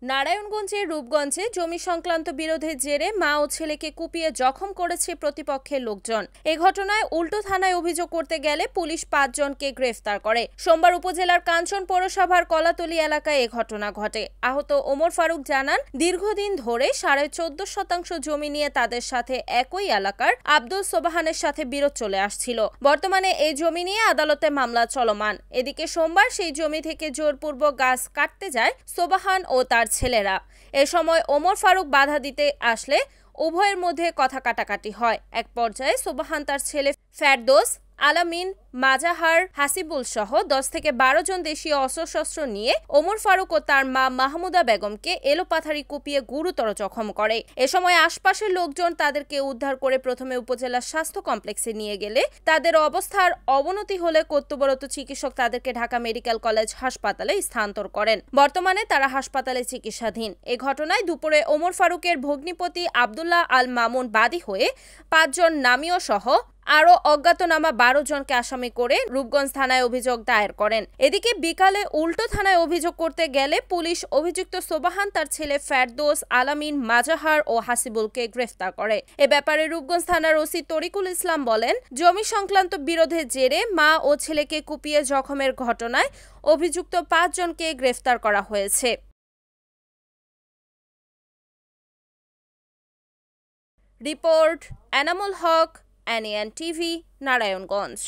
নারায়ণগঞ্জের রূপগঞ্জে জমি সংক্রান্ত বিরোধের জেরে মা ও ছেলেকে কুপিয়ে জখম করেছে প্রতিপক্ষের লোকজন। এ ঘটনায় উল্টো থানায় অভিযোগ করতে গেলে পুলিশ ৫ জনকে গ্রেফতার করে। সোমবার উপজেলার কাঞ্চন পৌরসভার কলাতলী এলাকায় এ ঘটনা ঘটে। আহত ওমর ফারুক জানান, দীর্ঘদিন ধরে ১৪.৫% জমি নিয়ে তাদের সাথে একই এলাকার আব্দুল সোবাহানের সাথে বিরোধ চলে আসছিল। বর্তমানে এই জমি নিয়ে আদালতে মামলা চলমান। এদিকে সোমবার সেই জমি থেকে জোরপূর্বক গাছ কাটতে যায় সোবাহান ও তার ছেলেরা। এ সময় ওমর ফারুক বাধা দিতে আসলে উভয়ের মধ্যে কথা কাটাকাটি হয়। এক পর্যায়ে সোবাহান তার ছেলে ফেরদৌস আলামিন, মাজাহার, হাসিবুল সহ ১০ থেকে ১২ জন দেশীয় অস্ত্রশস্ত্র নিয়ে ওমর ফারুক ও তার মা মাহমুদা বেগমকে এলোপাথারি কুপিয়ে গুরুতর জখম করে। এ সময় আশপাশের লোকজন তাদেরকে উদ্ধার করে প্রথমে উপজেলা স্বাস্থ্য কমপ্লেক্সে নিয়ে গেলে তাদের অবস্থার অবনতি হলে কর্তব্যরত চিকিৎসক তাদেরকে ঢাকা মেডিকেল কলেজ হাসপাতালে স্থানান্তর করেন। বর্তমানে তারা হাসপাতালে চিকিৎসাধীন। এ ঘটনায় দুপুরে ওমর ফারুকের ভগ্নিপতি আব্দুল্লাহ আল মামুন বাদী হয়ে ৫ জন নামীয় সহ আরও অজ্ঞাতনামা ১২ জনকে আসামি করে রূপগঞ্জ থানায় অভিযোগ দায়ের করেন। এদিকে বিকালে উল্টো থানায় অভিযোগ করতে গেলে পুলিশ অভিযুক্ত সোবাহান, তার ছেলে ফেরদৌস, আলামিন, মাজাহার ও হাসিবুলকে গ্রেফতার করে। এ ব্যাপারে রূপগঞ্জ থানার ওসি তরিকুল ইসলাম বলেন, জমি সংক্রান্ত বিরোধের জেরে মা ও ছেলেকে কুপিয়ে জখমের ঘটনায় অভিযুক্ত ৫ জনকে গ্রেফতার করা হয়েছে। Report Enamul Haque, NAN TV, Narayanganj.